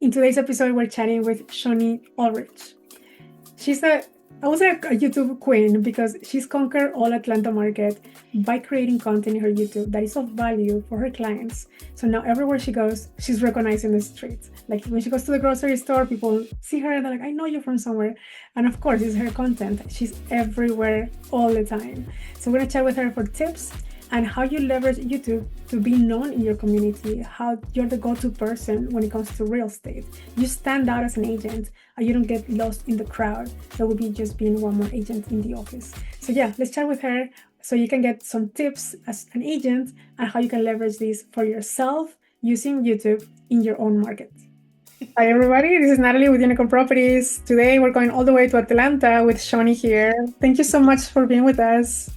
In today's episode, we're chatting with Shonnie Alridge. I was a YouTube queen because she's conquered all Atlanta market by creating content in her YouTube that is of value for her clients. So now everywhere she goes, she's recognized in the streets. Like when she goes to the grocery store, people see her and they're like, I know you from somewhere. And of course, it's her content. She's everywhere all the time. So we're gonna chat with her for tips and how you leverage YouTube to be known in your community, how you're the go-to person when it comes to real estate. You stand out as an agent and you don't get lost in the crowd. That would be just being one more agent in the office. So yeah, let's chat with her so you can get some tips as an agent and how you can leverage this for yourself using YouTube in your own market. Hi everybody, this is Nathaly with Unicorn Properties. Today we're going all the way to Atlanta with Shonnie here. Thank you so much for being with us.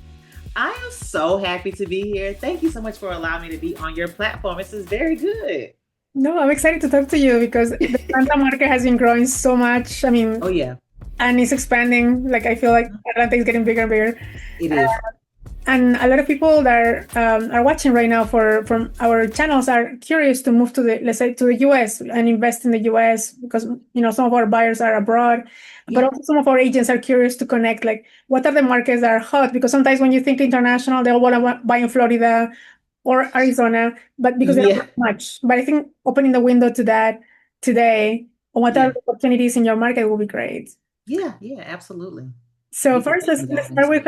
I am so happy to be here. Thank you so much for allowing me to be on your platform. This is very good. No, I'm excited to talk to you because the Atlanta market has been growing so much. I mean, Oh yeah, and it's expanding. Like I feel like Atlanta is getting bigger and bigger. it is. And a lot of people that are watching right now from our channels are curious to move to let's say to the US and invest in the US because some of our buyers are abroad, but also some of our agents are curious to connect. Like, what are the markets that are hot? Because sometimes when you think international, they all want to buy in Florida or Arizona, but because they don't have much. But I think opening the window to that today, or what are the opportunities in your market will be great. Yeah, absolutely. So first, let's start with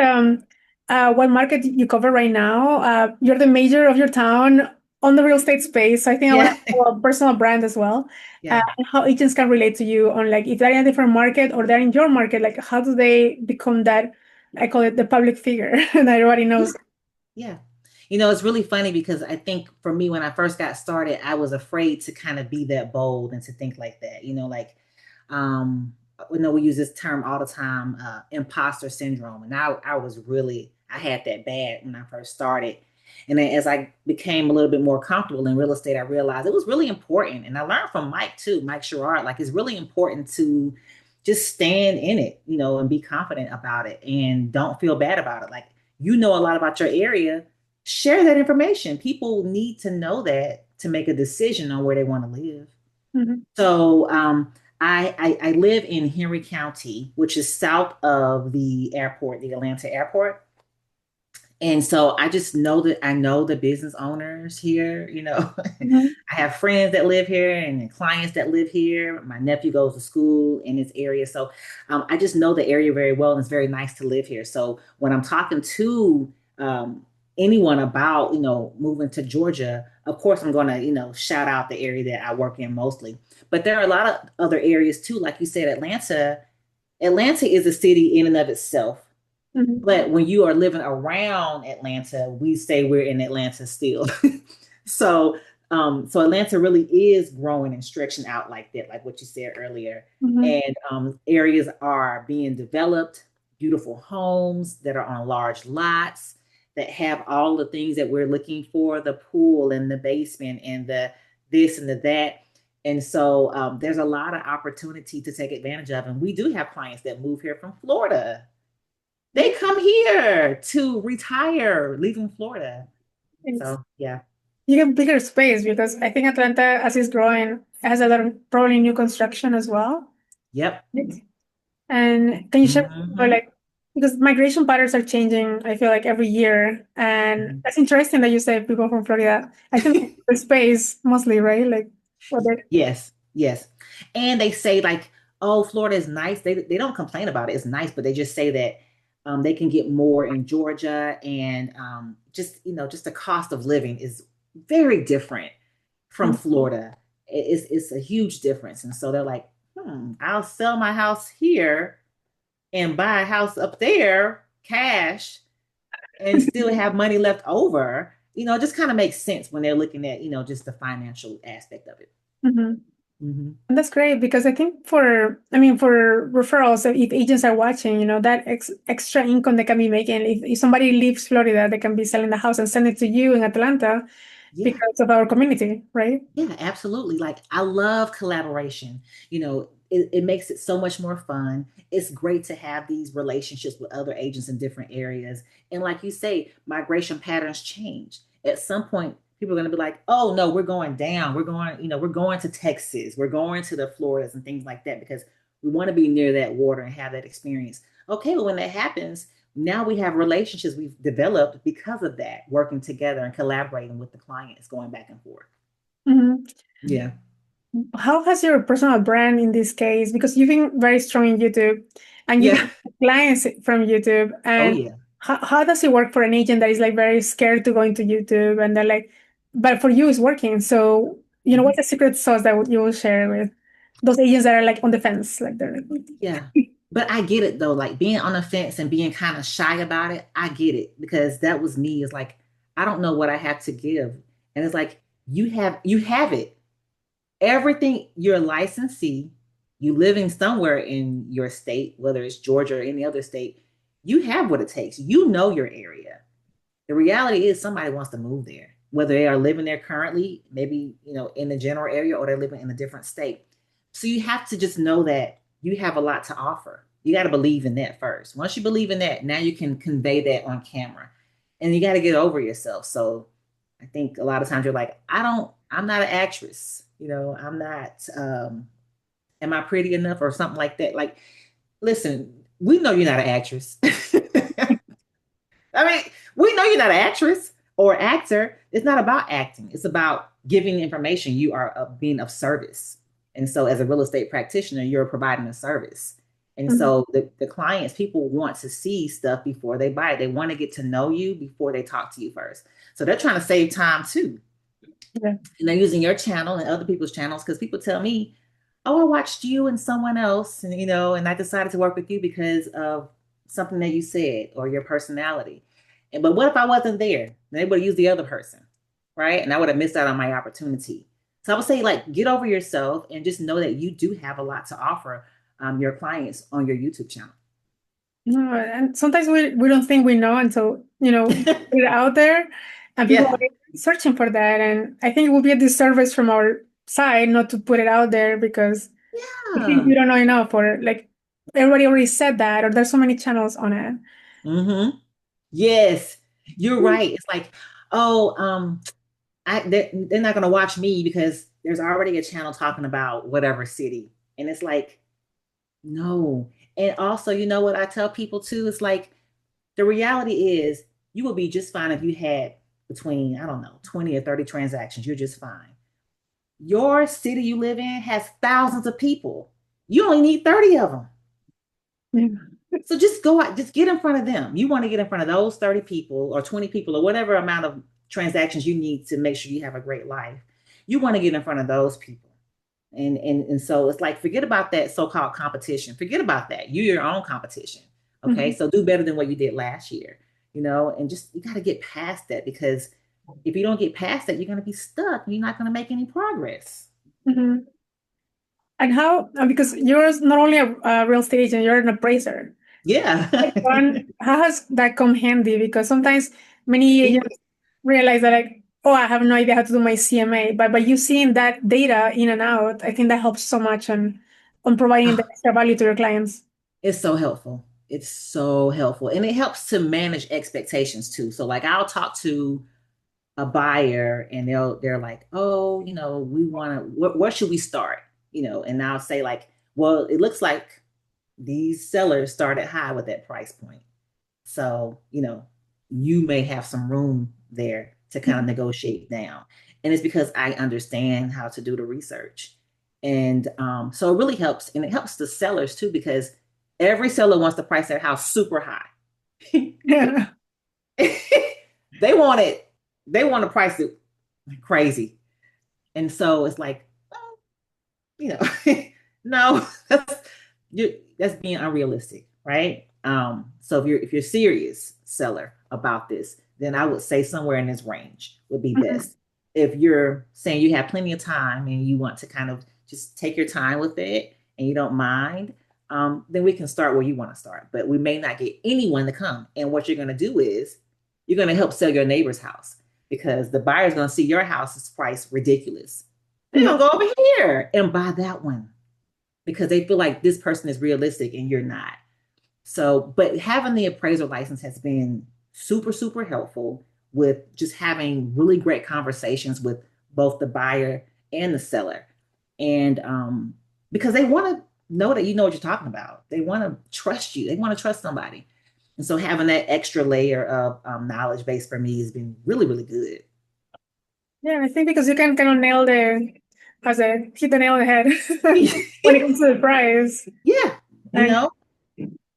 what market you cover right now. You're the major of your town on the real estate space. So I think I want to have a personal brand as well. And how agents can relate to you on, like, if they're in a different market or they're in your market, like how do they become that, I call it the public figure that everybody knows? Yeah. It's really funny because I think for me, when I first got started, I was afraid to kind of be that bold and to think like that, we use this term all the time, imposter syndrome. And I had that bad when I first started. And then as I became a little bit more comfortable in real estate, I realized it was really important. And I learned from Mike too, Mike Sherrard, like it's really important to just stand in it, and be confident about it and don't feel bad about it. Like, a lot about your area, share that information. People need to know that to make a decision on where they want to live. Mm-hmm. So I live in Henry County, which is south of the airport, the Atlanta airport. And so I just know that I know the business owners here, Mm-hmm. I have friends that live here and clients that live here. My nephew goes to school in this area. So I just know the area very well, and it's very nice to live here. So when I'm talking to anyone about, moving to Georgia, of course, I'm going to, shout out the area that I work in mostly. But there are a lot of other areas too. Like you said, Atlanta is a city in and of itself. Mm-hmm. But when you are living around Atlanta, we say we're in Atlanta still. So Atlanta really is growing and stretching out like that, like what you said earlier. Mm-hmm. And areas are being developed, beautiful homes that are on large lots that have all the things that we're looking for, the pool and the basement and the this and the that. And so there's a lot of opportunity to take advantage of. And we do have clients that move here from Florida. They come here to retire, leaving Florida. So, yeah. You get bigger space because I think Atlanta, as it's growing, has a lot of probably new construction as well. Yep. And can you share, because migration patterns are changing, I feel like every year. And that's interesting that you say people from Florida. I think the space mostly, right? Like, Yes. And they say like, oh, Florida is nice. They don't complain about it. It's nice, but they just say that they can get more in Georgia, and just the cost of living is very different from Florida. It's a huge difference. And so they're like, I'll sell my house here and buy a house up there cash and still have money left over. It just kind of makes sense when they're looking at, just the financial aspect of it. And that's great because I think for referrals, if agents are watching, that extra income they can be making. If somebody leaves Florida, they can be selling the house and send it to you in Atlanta because of our community, right? Yeah, absolutely. Like, I love collaboration. It makes it so much more fun. It's great to have these relationships with other agents in different areas. And like you say, migration patterns change. At some point, people are going to be like, oh no, we're going down. We're going, we're going to Texas. We're going to the Floridas and things like that because we want to be near that water and have that experience. Okay, well, when that happens, now we have relationships we've developed because of that, working together and collaborating with the clients, going back and forth. Mhm. Yeah. How has your personal brand in this case? Because you've been very strong in YouTube and you Yeah. get clients from YouTube. Oh, And yeah. how does it work for an agent that is like very scared to go into YouTube and they're like, but for you it's working. So, Mhm. what's the secret sauce that you will share with those agents that are like on the fence? Like they're like, Yeah. But I get it though, like being on the fence and being kind of shy about it. I get it because that was me. It's like, I don't know what I have to give. And it's like, you have it. Everything, you're a licensee, you living somewhere in your state, whether it's Georgia or any other state, you have what it takes. You know your area. The reality is somebody wants to move there, whether they are living there currently, maybe, in the general area, or they're living in a different state. So you have to just know that you have a lot to offer. You got to believe in that first. Once you believe in that, now you can convey that on camera. And you got to get over yourself. So I think a lot of times you're like, I'm not an actress. I'm not, am I pretty enough or something like that? Like, listen, we know you're not an actress. I mean, we know you're not an actress or actor. It's not about acting. It's about giving information. You are being of service. And so as a real estate practitioner, you're providing a service. And Mhm. so the clients, people want to see stuff before they buy it. They want to get to know you before they talk to you first. So they're trying to save time too. Yeah. And they're using your channel and other people's channels because people tell me, oh, I watched you and someone else, and I decided to work with you because of something that you said or your personality. But what if I wasn't there? They would have used the other person, right? And I would have missed out on my opportunity. So I would say, like, get over yourself and just know that you do have a lot to offer your clients on your YouTube channel. No, and sometimes we don't think we know until, we're out there and people are Yeah. searching for that. And I think it would be a disservice from our side not to put it out there because we think Yeah. we don't know enough or like everybody already said that or there's so many channels on it. Mm-hmm. Yes, you're right. It's like, oh, they're not going to watch me because there's already a channel talking about whatever city. And it's like, no. And also, you know what I tell people too? It's like, the reality is you will be just fine if you had between, I don't know, 20 or 30 transactions. You're just fine. Your city you live in has thousands of people. You only need 30 of them. Yeah. So just go out, just get in front of them. You want to get in front of those 30 people or 20 people or whatever amount of transactions you need to make sure you have a great life. You want to get in front of those people. And so it's like, forget about that so-called competition. Forget about that. You're your own competition. Okay. Mhm. So do better than what you did last year, and just you got to get past that because if you don't get past that, you're going to be stuck. You're not going to make any progress. Mhm. And how, because you're not only a real estate agent, you're an appraiser. Yeah. How has that come handy? Because sometimes many It, agents realize that like, oh, I have no idea how to do my CMA, but by you seeing that data in and out, I think that helps so much on providing the extra value to your clients. It's so helpful. It's so helpful. And it helps to manage expectations too. So like I'll talk to a buyer and they're like, oh, we want to, where should we start? And I'll say like, well, it looks like these sellers started high with that price point. So, you may have some room there to kind of negotiate down. And it's because I understand how to do the research. And so it really helps. And it helps the sellers too, because every seller wants to price their house super high. Yeah. they want it, they want to price it crazy. And so it's like, well, no, that's being unrealistic, right? So if you're serious seller about this, then I would say somewhere in this range would be Mhm. best. If you're saying you have plenty of time and you want to kind of just take your time with it and you don't mind, then we can start where you want to start. But we may not get anyone to come. And what you're going to do is you're going to help sell your neighbor's house because the buyer's going to see your house is priced ridiculous. They're Yeah. going to go over here and buy that one because they feel like this person is realistic and you're not. So, but having the appraiser license has been super, super helpful. with just having really great conversations with both the buyer and the seller. And because they want to know that you know what you're talking about. They want to trust you. They want to trust somebody. And so having that extra layer of knowledge base for me has been really, really good. Yeah, I think because you can kind of nail the, as a hit the nail on the head when it comes to the price. Yeah, you And know?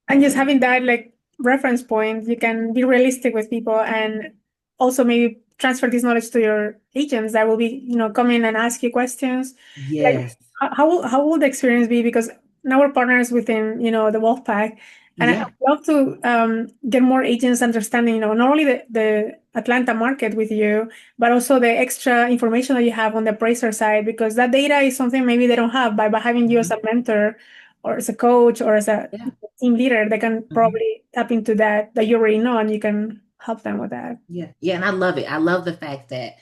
and just having that like reference point, you can be realistic with people and also maybe transfer this knowledge to your agents that will be, come in and ask you questions. Like Yes. how will the experience be? Because now we're partners within, the Wolfpack. And I'd Yeah. love to get more agents understanding, not only the Atlanta market with you, but also the extra information that you have on the Appraiser side, because that data is something maybe they don't have by having you as Mhm. a mentor or as a coach or as a Yeah. team leader. They can Mhm. probably tap into that you already know, and you can help them with that. Yeah. Yeah. And I love it. I love the fact that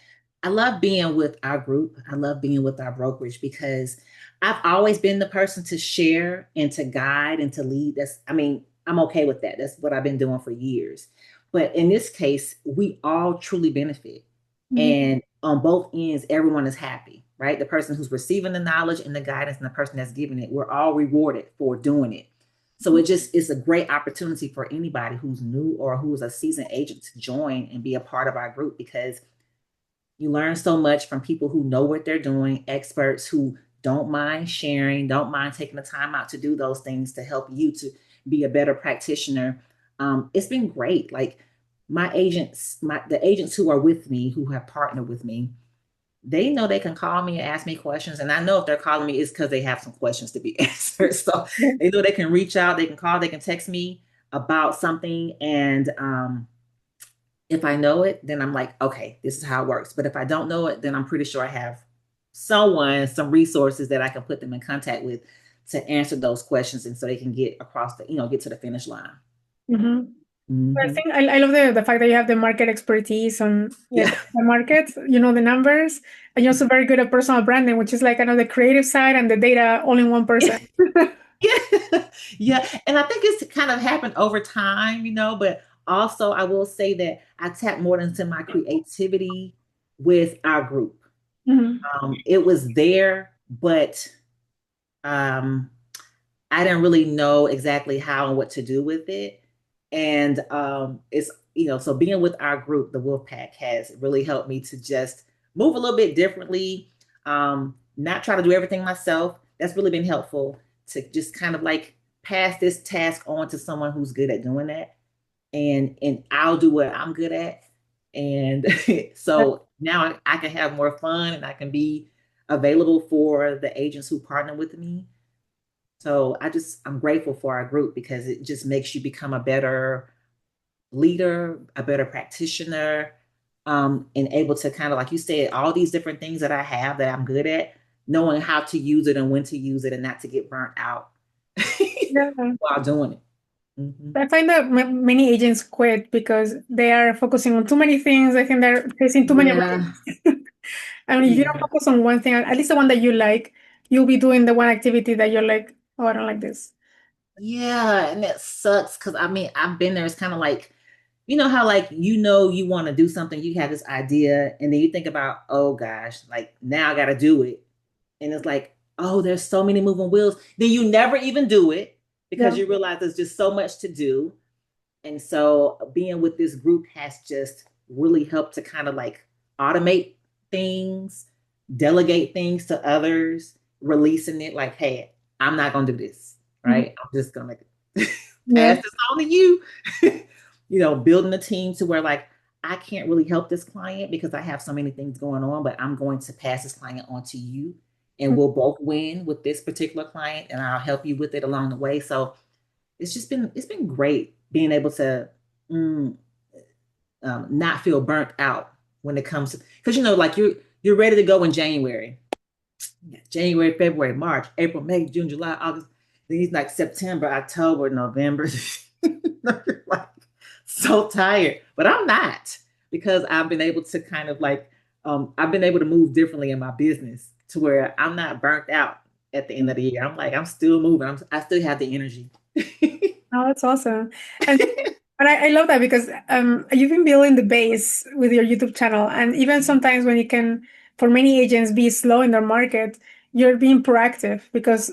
I love being with our group. I love being with our brokerage because I've always been the person to share and to guide and to lead. I mean, I'm okay with that. That's what I've been doing for years. But in this case, we all truly benefit. Mhm. And on both ends, everyone is happy, right? The person who's receiving the knowledge and the guidance and the person that's giving it, we're all rewarded for doing it. So it just is a great opportunity for anybody who's new or who's a seasoned agent to join and be a part of our group because you learn so much from people who know what they're doing, experts who don't mind sharing, don't mind taking the time out to do those things to help you to be a better practitioner. It's been great. Like the agents who are with me, who have partnered with me, they know they can call me and ask me questions. And I know if they're calling me, it's because they have some questions to be answered. So they know they can reach out, they can call, they can text me about something. And if I know it, then I'm like, okay, this is how it works. But if I don't know it, then I'm pretty sure I have some resources that I can put them in contact with to answer those questions. And so they can get across get to the finish line. Mm-hmm. I Mm-hmm. think I love the fact that you have the market expertise on Yeah. the market, the numbers, and you're also very good at personal branding, which is like the creative side and the data all in one person. Yeah. Yeah. And I think it's kind of happened over time, but also I will say that I tap more into my creativity with our group. Mhm. It was there, but um, I didn't really know exactly how and what to do with it. And so being with our group, the Wolfpack, has really helped me to just move a little bit differently, not try to do everything myself. That's really been helpful to just kind of like pass this task on to someone who's good at doing that. And I'll do what I'm good at. And so now I can have more fun and I can be available for the agents who partner with me. So I'm grateful for our group because it just makes you become a better leader, a better practitioner, and able to kind of, like you said, all these different things that I have that I'm good at, knowing how to use it and when to use it and not to get burnt out Yeah. while doing it. Mm-hmm. I find that many agents quit because they are focusing on too many things. I think they're facing too many Yeah. opportunities. And if you don't Yeah. focus on one thing, at least the one that you like, you'll be doing the one activity that you're like, oh, I don't like this. Yeah. And that sucks because I mean, I've been there. It's kind of like, how like you want to do something, you have this idea, and then you think about, oh gosh, like now I gotta do it. And it's like, oh, there's so many moving wheels. Then you never even do it because Yeah. you realize there's just so much to do. And so being with this group has just really helped to kind of like automate things, delegate things to others, releasing it like, hey, I'm not going to do this, Mhm. right? I'm just going to Yeah. pass this on to you. Building a team to where like, I can't really help this client because I have so many things going on, but I'm going to pass this client on to you and we'll both win with this particular client and I'll help you with it along the way. So it's been great being able to mm, not feel burnt out when it comes to, because like you're ready to go in January. January, February, March, April, May, June, July, August. Then he's like September, October, November. You're like so tired, but I'm not, because I've been able to kind of like I've been able to move differently in my business to where I'm not burnt out at the end of the year. I'm like I'm still moving. I still have the energy. Oh, that's awesome. And But I love that because you've been building the base with your YouTube channel, and even sometimes when it can, for many agents, be slow in their market, you're being proactive because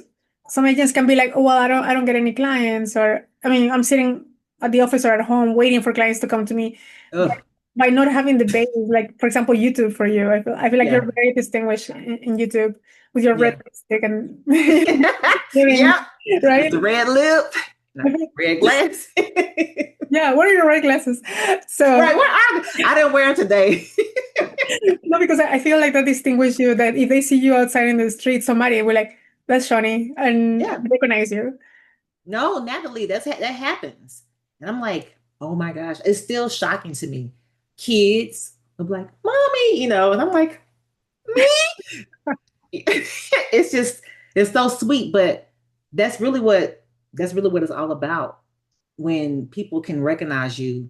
some agents can be like, oh well, I don't get any clients, or I mean, I'm sitting at the office or at home waiting for clients to come to me. But Ugh, by not having the base, like for example, YouTube for you, I feel like yeah, you're very distinguished in YouTube with your red yeah. lipstick and Yep. With right? the red lip, no, red glass. Yeah, what are your red glasses? So Right, where are they? I didn't wear them today. no, because I feel like that distinguish you. That if they see you outside in the street, somebody will like, "That's Shonnie," and Yeah. recognize you. No, Nathaly, that happens. And I'm like, oh my gosh, it's still shocking to me. Kids will be like, mommy, and I'm like, me? It's just, it's so sweet, but that's really what it's all about. When people can recognize you,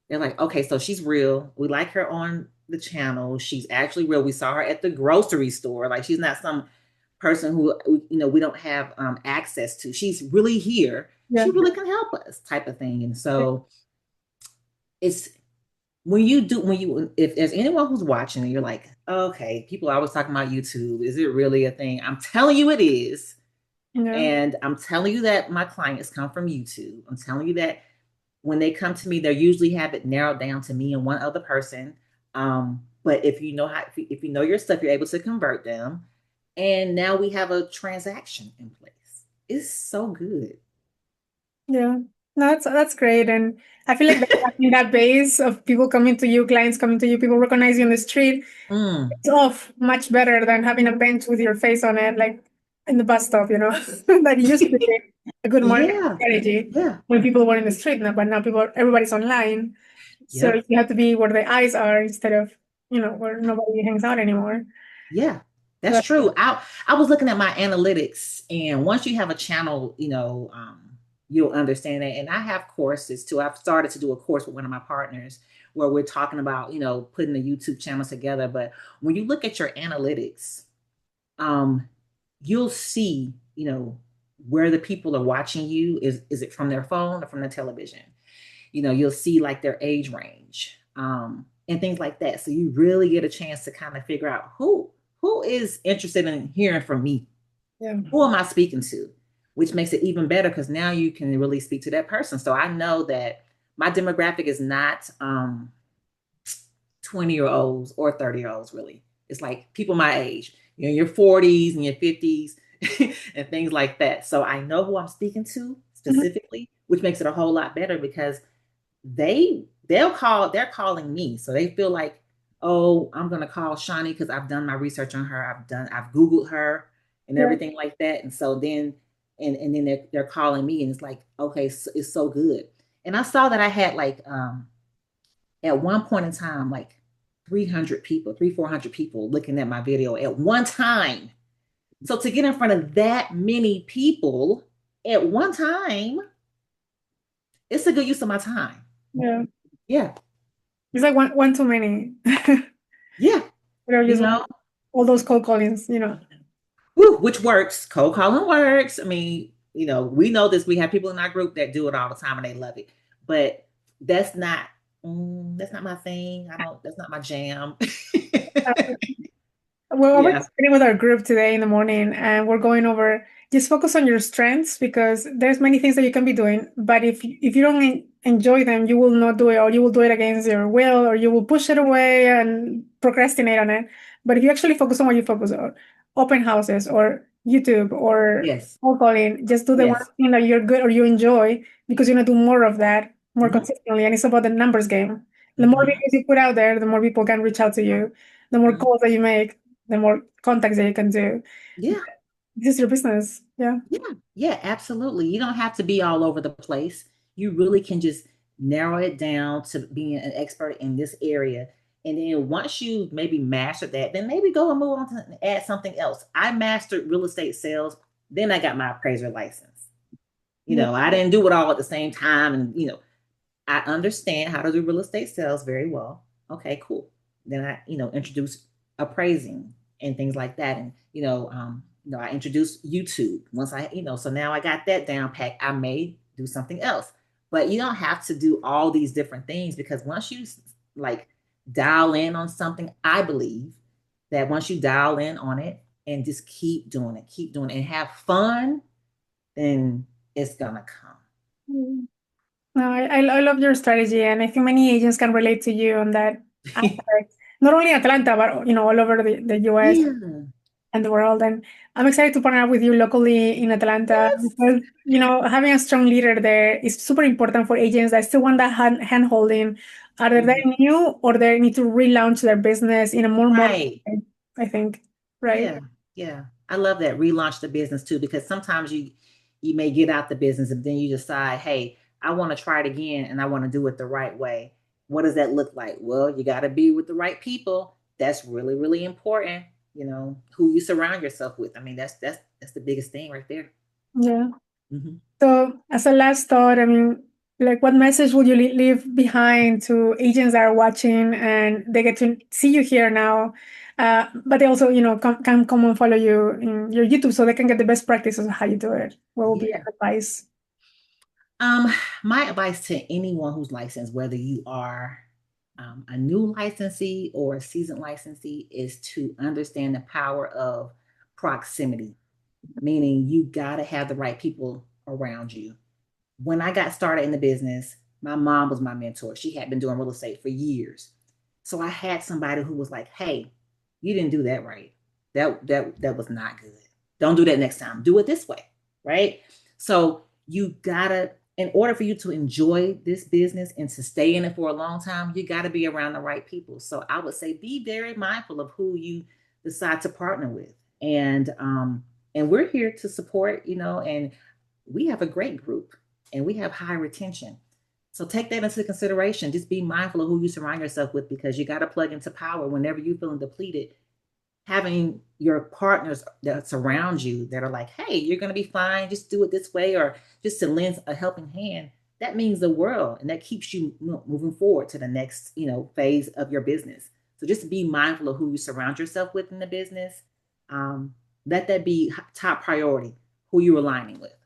they're like, okay, so she's real. We like her on the channel. She's actually real. We saw her at the grocery store. Like she's not some person who we don't have access to. She's really here. Yeah, She really can help us, type of thing. And so it's when you if there's anyone who's watching and you're like, okay, people are always talking about YouTube. Is it really a thing? I'm telling you it is. yeah, And I'm telling you that my clients come from YouTube. I'm telling you that when they come to me, they usually have it narrowed down to me and one other person. But if you know if you know your stuff, you're able to convert them. And now we have a transaction in place. It's so good. yeah. No, that's great, and I feel like that having that base of people coming to you, clients coming to you, people recognize you on the street, Mm, it's off much better than having a bench with your face on it, like in the bus stop. That used to be a good marketing yeah, strategy yeah, when people were in the street. Now, but now everybody's online. So yep, you have to be where the eyes are instead of, where nobody hangs out anymore. yeah. So That's true. I was looking at my analytics, and once you have a channel, you'll understand it. And I have courses too. I've started to do a course with one of my partners where we're talking about, putting the YouTube channels together. But when you look at your analytics, um, you'll see, where the people are watching you. Is it from their phone or from the television? You'll see like their age range, and things like that. So you really get a chance to kind of figure out who is interested in hearing from me. yeah, Who am I speaking to? Which makes it even better because now you can really speak to that person. So I know that my demographic is not 20-year-olds or 30-year-olds, really. It's like people my age, your 40s and your 50s and things like that. So I know who I'm speaking to mhm, specifically, which makes it a whole lot better because they're calling me. So they feel like, oh, I'm gonna call Shonnie because I've done my research on her. I've Googled her and yeah, everything like that. And so then and then they're calling me and it's like, okay, so it's so good. And I saw that I had like at one point in time, like 300 people, 400 people looking at my video at one time. So to get in front of that many people at one time, it's a good use of my time. yeah. Yeah. It's like one too many. Yeah. You Just know, all those cold callings. woo, which works. Cold calling works. I mean, we know this. We have people in our group that do it all the time and they love it. But that's not that's not my thing. I don't that's not my jam. Well, I was Yeah. sitting with our group today in the morning, and we're going over just focus on your strengths because there's many things that you can be doing, but if you don't enjoy them, you will not do it, or you will do it against your will, or you will push it away and procrastinate on it. But if you actually focus on what you focus on, open houses or YouTube or Yes. cold calling, just do the one Yes. thing that you're good or you enjoy because you're gonna do more of that more Hmm. consistently, and it's about the numbers game. The more Hmm. videos you put out there, the more people can reach out to you. The more Hmm. calls that you make, the more contacts that you can do. Yeah. This is your business. Yeah. Yeah, yeah, absolutely. You don't have to be all over the place. You really can just narrow it down to being an expert in this area. And then once you maybe master that, then maybe go and move on to add something else. I mastered real estate sales, then I got my appraiser license. Yeah. I didn't do it all at the same time. And, I understand how to do real estate sales very well. Okay, cool. Then I, introduce appraising and things like that. And, I introduced YouTube once so now I got that down pat. I may do something else. But you don't have to do all these different things, because once you like dial in on something, I believe that once you dial in on it and just keep doing it, and have fun, then it's gonna come. Mm. No, I love your strategy, and I think many agents can relate to you on that aspect. Not only Atlanta, but all over the US Yeah. and the world. And I'm excited to partner up with you locally in Atlanta Yes. because having a strong leader there is super important for agents that still want that hand holding. Either they're Mhm. new or they need to relaunch their business in a more modern Right. way, I think. Right. Yeah. Yeah. I love that, relaunch the business too, because sometimes you may get out the business and then you decide, hey, I want to try it again and I want to do it the right way. What does that look like? Well, you got to be with the right people. That's really, really important. Who you surround yourself with. I mean, that's the biggest thing right there. Yeah. Mhm. So, as a last thought, I mean, like, what message would you leave behind to agents that are watching and they get to see you here now, but they also, can come and follow you in your YouTube so they can get the best practices of how you do it? What will be your Yeah. advice? My advice to anyone who's licensed, whether you are a new licensee or a seasoned licensee, is to understand the power of proximity, meaning you got to have the right people around you. When I got started in the business, my mom was my mentor. She had been doing real estate for years. So I had somebody who was like, hey, you didn't do that right. That was not good. Don't do that next time. Do it this way. Right. So you gotta, in order for you to enjoy this business and to stay in it for a long time, you got to be around the right people. So I would say be very mindful of who you decide to partner with. And we're here to support, and we have a great group and we have high retention. So take that into consideration. Just be mindful of who you surround yourself with, because you got to plug into power whenever you're feeling depleted. Having your partners that surround you that are like, hey, you're going to be fine. Just do it this way, or just to lend a helping hand. That means the world, and that keeps you moving forward to the next, phase of your business. So just be mindful of who you surround yourself with in the business. Let that be top priority, who you're aligning with.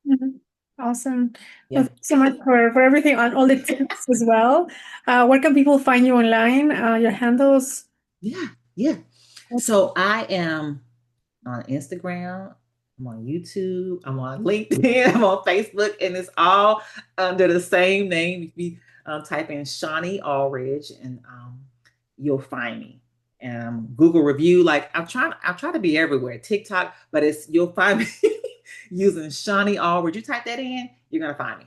Mhm. Awesome. Well, Yeah. thanks so much for everything on all the tips as well. Where can people find you online? Your handles? Yeah. Yeah. So I am on Instagram, I'm on YouTube, I'm on LinkedIn, I'm on Facebook, and it's all under the same name. If you type in Shonnie Alridge, and you'll find me. Google review, like I try to be everywhere. TikTok, but you'll find me using Shonnie Alridge. You type that in, you're gonna find me.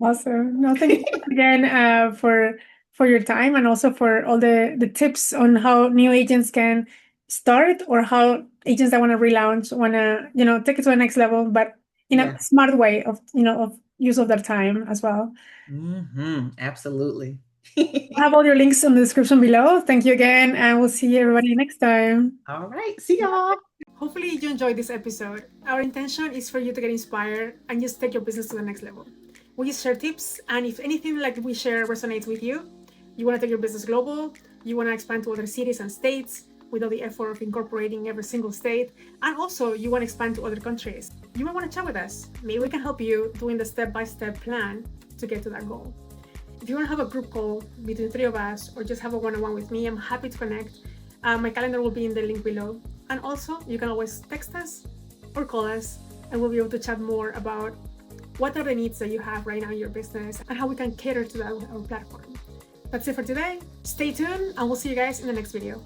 Awesome. No, thank you again for your time, and also for all the tips on how new agents can start, or how agents that want to relaunch want to take it to the next level, but in a Yeah. smart way of use of their time as well. Absolutely. I have all your links in the description below. Thank you again, and we'll see everybody next time. All right. See y'all. Hopefully you enjoyed this episode. Our intention is for you to get inspired and just take your business to the next level. We just share tips, and if anything like we share resonates with you, you want to take your business global, you want to expand to other cities and states without the effort of incorporating every single state, and also you want to expand to other countries, you might want to chat with us. Maybe we can help you doing the step-by-step plan to get to that goal. If you want to have a group call between three of us, or just have a one-on-one with me, I'm happy to connect. My calendar will be in the link below. And also, you can always text us or call us, and we'll be able to chat more about what are the needs that you have right now in your business and how we can cater to that with our platform. That's it for today. Stay tuned, and we'll see you guys in the next video.